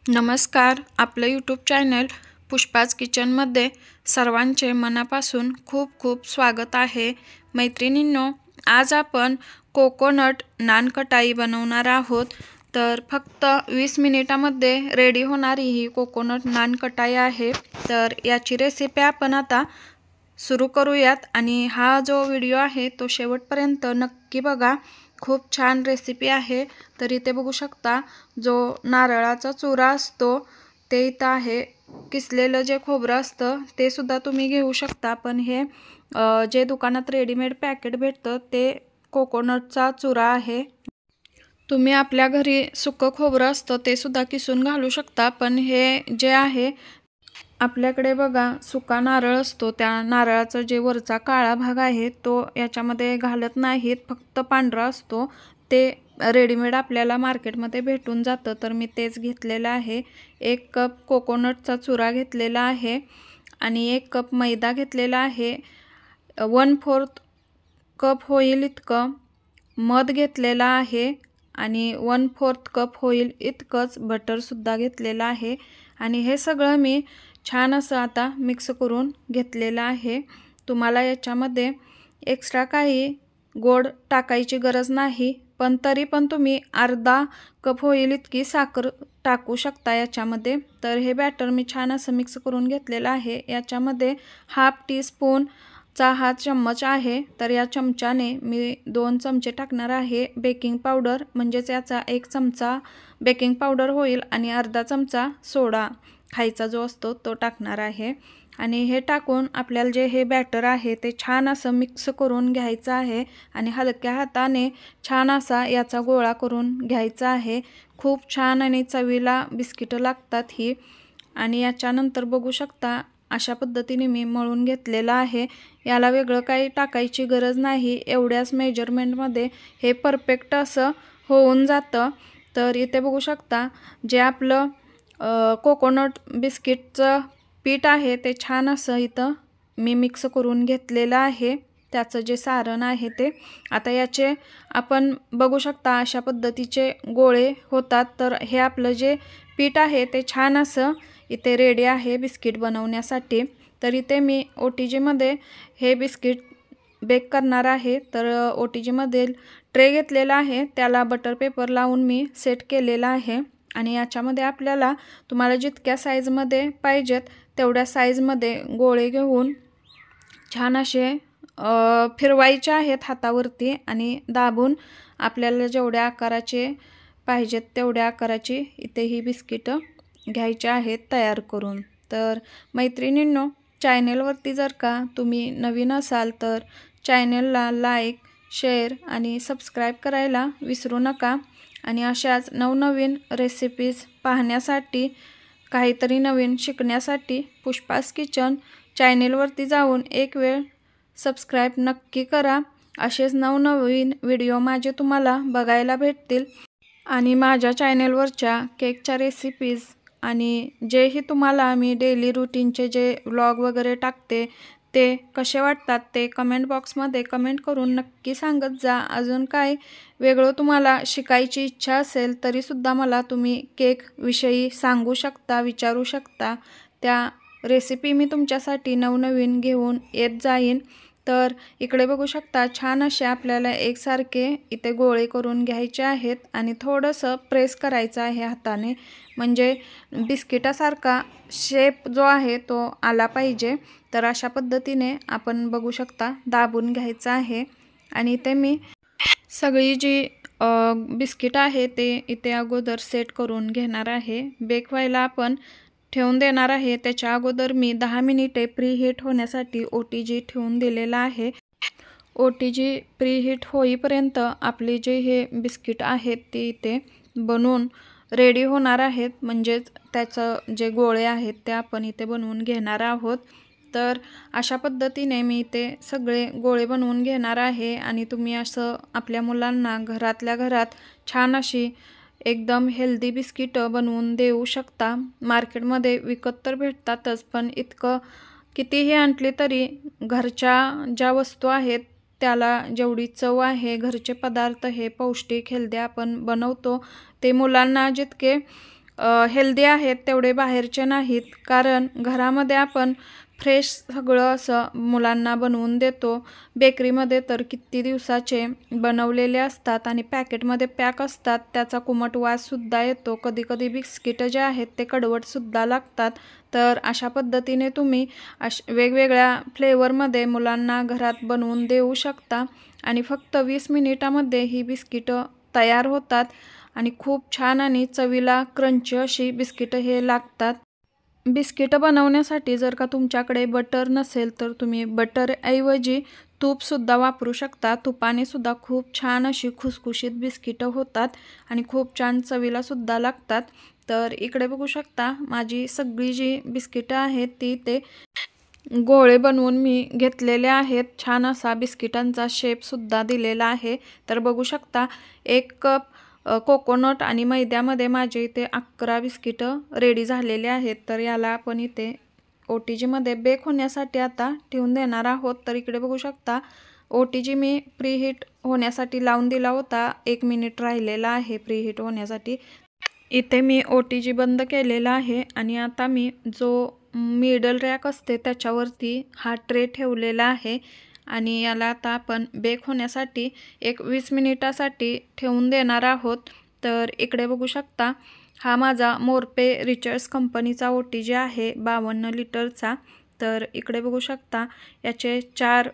नमस्कार. आपलं YouTube channel पुष्पाज किचनमध्ये सर्वांचे मनापासून खूप खूप स्वागत आहे. मैत्रिणींनो, आज आपण कोकोनट नान कटाई बनवणार आहोत. तर फक्त 20 मिनिटामध्ये रेडी होणारी ही कोकोनट नान कटाई आहे. तर याची रेसिपी आपण आता सुरू करूयात आणि हा जो व्हिडिओ आहे तो शेवटपर्यंत नक्की बघा. खूप छान रेसिपी आहे. तर इथे बघू शकता जो नारळाचा चुरा असतो ते इथं आहे. किसलेलं जे खोबरं असतं ते सुद्धा तुम्ही घेऊ शकता, पण हे जे दुकानात रेडीमेड पॅकेट भेटतं ते कोकोनटचा चुरा आहे. तुम्ही आपल्या घरी सुकं खोबरं असतं ते सुद्धा किसून घालू शकता, पण हे जे आहे आपल्याकडे बघा सुका नारळ असतो, त्या नारळाचा जे वरचा काळा भाग आहे तो याच्यामध्ये घालत नाहीत, फक्त पांढरा असतो. ते रेडीमेड आपल्याला मार्केटमध्ये भेटून जातं, तर मी तेच घेतलेलं आहे. 1 कप कोकोनटचा चुरा घेतलेला आहे आणि 1 कप मैदा घेतलेला आहे. 1/4 कप होईल इतकं मध घेतलेला आहे आणि 1/4 कप होईल इतकंच बटरसुद्धा घेतलेलं आहे. आणि हे सगळं मी छान असं आता मिक्स करून घेतलेलं आहे. तुम्हाला याच्यामध्ये एक्स्ट्रा काही गोड टाकायची गरज नाही, पण तरी पण तुम्ही अर्धा कप होईल इतकी साखर टाकू शकता याच्यामध्ये. तर हे बॅटर मी छान असं मिक्स करून घेतलेलं आहे. याच्यामध्ये 1/2 टीस्पूनचा हा चम्मच आहे, तर या चमच्याने मी 2 चमचे टाकणार आहे बेकिंग पावडर, म्हणजेच याचा 1 चमचा बेकिंग पावडर होईल आणि अर्धा चमचा सोडा खायचा जो असतो तो टाकणार आहे. आणि हे टाकून आपल्याला जे हे बॅटर आहे ते छान असं मिक्स करून घ्यायचं आहे आणि हलक्या हाताने छान असा याचा गोळा करून घ्यायचा आहे. खूप छान आणि चवीला बिस्किटं लागतात ही. आणि याच्यानंतर बघू शकता अशा पद्धतीने मी मळून घेतलेलं आहे. याला वेगळं काही टाकायची गरज नाही, एवढ्याच मेजरमेंटमध्ये हे परफेक्ट असं होऊन जातं. तर इथे बघू शकता जे आपलं कोकोनट बिस्किटचं पीठ आहे ते छान असं इथं मी मिक्स करून घेतलेलं आहे, त्याचं जे सारण आहे ते. आता याचे आपण बघू शकता अशा पद्धतीचे गोळे होतात. तर हे आपलं जे पीठ आहे ते छान असं इथे रेडी आहे बिस्किट बनवण्यासाठी. तर इथे मी OTGमध्ये हे बिस्किट बेक करणार आहे. तर OTGमध्ये ट्रे घेतलेला आहे, त्याला बटर पेपर लावून मी सेट केलेला आहे. आणि याच्यामध्ये आपल्याला तुम्हाला जितक्या साईजमध्ये पाहिजेत तेवढ्या साईजमध्ये गोळे घेऊन छान असे फिरवायचे आहेत हातावरती आणि दाबून आपल्याला जेवढ्या आकाराचे पाहिजेत तेवढ्या आकाराची इथे ही बिस्किटं घ्यायची आहेत तयार करून. तर मैत्रिणींनो, चॅनलवरती जर का तुम्ही नवीन असाल तर चॅनलला लाईक, शेअर आणि सबस्क्राईब करायला विसरू नका. आणि अशाच नवनवीन रेसिपीज पाहण्यासाठी, काहीतरी नवीन शिकण्यासाठी पुष्पाज किचन चॅनलवरती जाऊन एक वेळ सबस्क्राईब नक्की करा. असेच नवनवीन व्हिडिओ माझे तुम्हाला बघायला भेटतील. आणि माझ्या चॅनलवरच्या केकच्या रेसिपीज आणि जेही तुम्हाला मी डेली रूटीनचे जे व्लॉग वगैरे टाकते ते कसे वाटतात ते कमेंट बॉक्समध्ये कमेंट करून नक्की सांगत जा. अजून काय वेगळं तुम्हाला शिकायची इच्छा असेल तरीसुद्धा मला तुम्ही केकविषयी सांगू शकता, विचारू शकता. त्या रेसिपी मी तुमच्यासाठी नवनवीन घेऊन येत जाईन. तर इकडे बघू शकता छान असे आपल्याला एकसारखे इथे गोळे करून घ्यायचे आहेत आणि थोडंसं प्रेस करायचं आहे हाताने, म्हणजे बिस्किटासारखा शेप जो आहे तो आला पाहिजे. तर अशा पद्धतीने आपण बघू शकता दाबून घ्यायचं आहे. आणि इथे मी सगळी जी बिस्किट आहे ते इथे अगोदर सेट करून घेणार आहे. बेक व्हायला आपण ठेवून देणार आहे. त्याच्या अगोदर मी 10 मिनिटे प्रीहीट होण्यासाठी OTG ठेवून दिलेला आहे. OTG प्रीहीट होईपर्यंत आपले जे हे बिस्किट आहेत ते इथे बनवून रेडी होणार आहेत, म्हणजेच त्याचं जे गोळे आहेत ते आपण इथे बनवून घेणार आहोत. तर अशा पद्धतीने मी इथे सगळे गोळे बनवून घेणार आहे. आणि तुम्ही असं आपल्या मुलांना घरातल्या घरात छान अशी एकदम हेल्दी बिस्किटं बनवून देऊ शकता. मार्केटमध्ये विकत तर भेटतातच, पण इतकं कितीही आणली तरी घरच्या ज्या वस्तू आहेत त्याला जेवढी चव आहे, घरचे पदार्थ हे पौष्टिक हेल्दी आपण बनवतो ते मुलांना जितके हेल्दी आहेत तेवढे बाहेरचे नाहीत, कारण घरामध्ये आपण फ्रेश सगळं असं मुलांना बनवून देतो. बेकरीमध्ये तर किती दिवसाचे बनवलेले असतात आणि पॅकेटमध्ये पॅक असतात, त्याचा कुमट वाससुद्धा येतो. कधीकधी बिस्किटं जे आहेत ते कडवटसुद्धा लागतात. तर अशा पद्धतीने तुम्ही वेगवेगळ्या फ्लेवरमध्ये मुलांना घरात बनवून देऊ शकता आणि फक्त 20 मिनिटामध्ये ही बिस्किटं तयार होतात आणि खूप छान आणि चवीला क्रंची अशी बिस्किटं हे लागतात. बिस्किटं बनवण्यासाठी जर का तुमच्याकडे बटर नसेल तर तुम्ही बटरऐवजी तूपसुद्धा वापरू शकता. तुपाने सुद्धा खूप छान अशी खुसखुशीत बिस्किटं होतात आणि खूप छान चवीलासुद्धा लागतात. तर इकडे बघू शकता माझी सगळी जी बिस्किटं आहेत ती ते गोळे बनवून मी घेतलेले आहेत. छान असा बिस्किटांचा शेपसुद्धा दिलेला आहे. तर बघू शकता 1 कप कोकोनट आणि मैद्यामध्ये माझे इथे 11 बिस्किटं रेडी झालेले आहेत. तर याला आपण इथे OTGमध्ये बेक होण्यासाठी आता ठेवून देणार आहोत. तर इकडे बघू शकता OTG मी प्रीहीट होण्यासाठी लावून दिला होता. 1 मिनिट राहिलेला आहे प्रीहीट होण्यासाठी. इथे मी OTG बंद केलेला आहे आणि आता मी जो मिडल रॅक असते त्याच्यावरती हा ट्रे ठेवलेला आहे आणि याला आता आपण बेक होण्यासाठी 20 मिनिटासाठी ठेवून देणार आहोत. तर इकडे बघू शकता हा माझा मोरपे रिचर्स कंपनीचा OTG आहे 52 लिटरचा. तर इकडे बघू शकता याचे 4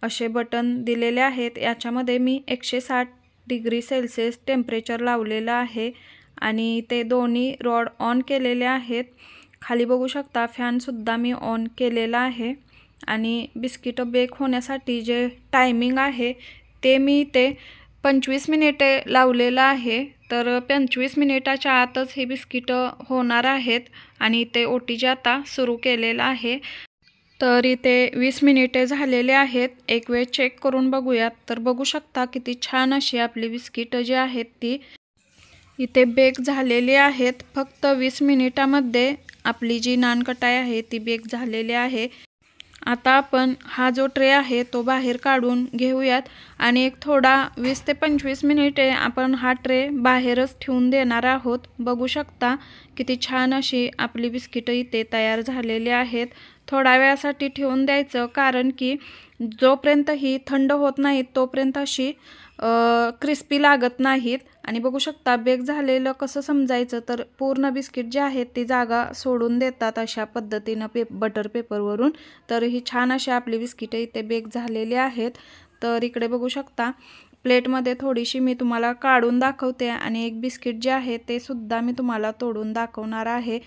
असे बटन दिलेले आहेत. याच्यामध्ये मी 160 डिग्री सेल्सिअस टेम्परेचर लावलेलं आहे आणि ते दोन्ही रॉड ऑन केलेले आहेत. खाली बघू शकता फॅनसुद्धा मी ऑन केलेला आहे आणि बिस्किटं बेक होण्यासाठी जे टायमिंग आहे ते मी ते 25 मिनिटे लावलेलं आहे. तर 25 मिनिटाच्या आतच हे बिस्किटं होणार आहेत आणि ते OTG आता सुरू केलेलं आहे. तर इथे 20 मिनिटे झालेले आहेत. एक वेळ चेक करून बघूयात. तर बघू शकता किती छान अशी आपली बिस्किटं जी आहेत ती इथे बेक झालेली आहेत. फक्त 20 मिनिटामध्ये आपली जी नानकटाई आहे ती बेक झालेली आहे. आता आपण हा जो ट्रे आहे तो बाहेर काढून घेऊयात आणि एक थोडा 20 ते 25 मिनिटे आपण हा ट्रे बाहेरच ठेवून देणार आहोत. बघू शकता किती छान अशी आपली बिस्किटं इथे तयार झालेली आहेत. थोड्या वेळासाठी ठेवून द्यायचं, कारण की जोपर्यंत ही थंड होत नाहीत तोपर्यंत अशी क्रिस्पी लागत नाहीत. आणि बघू शकता बेक झालेलं कसं समजायचं, तर पूर्ण बिस्किट जे आहेत ती जागा सोडून देतात अशा पद्धतीनं बटर पेपरवरून. तर ही छान अशी आपली बिस्किटं इथे बेक झालेली आहेत. तर इकडे बघू शकता प्लेटमध्ये थोडीशी मी तुम्हाला काढून दाखवते आणि एक बिस्किट जे आहे ते सुद्धा मी तुम्हाला तोडून दाखवणार आहे.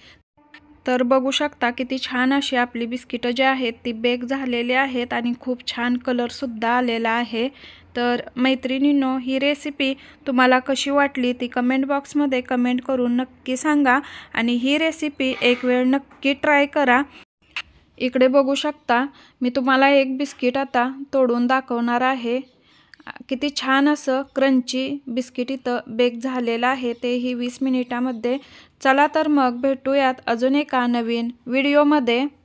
तर बघू शकता किती छान अशी आपली बिस्किटं जी आहेत ती बेक झालेली आहेत आणि खूप छान कलरसुद्धा आलेला आहे. तर मैत्रिणींनो, ही रेसिपी तुम्हाला कशी वाटली ती कमेंट बॉक्समध्ये कमेंट करून नक्की सांगा आणि ही रेसिपी एक वेळ नक्की ट्राय करा. इकडे बघू शकता मी तुम्हाला एक बिस्किट आता तोडून दाखवणार आहे. किती छान असं क्रंची बिस्किट इथं बेक झालेलं आहे, तेही 20 मिनिटामध्ये. चला तर मग भेटूयात अजून एका नवीन व्हिडिओमध्ये.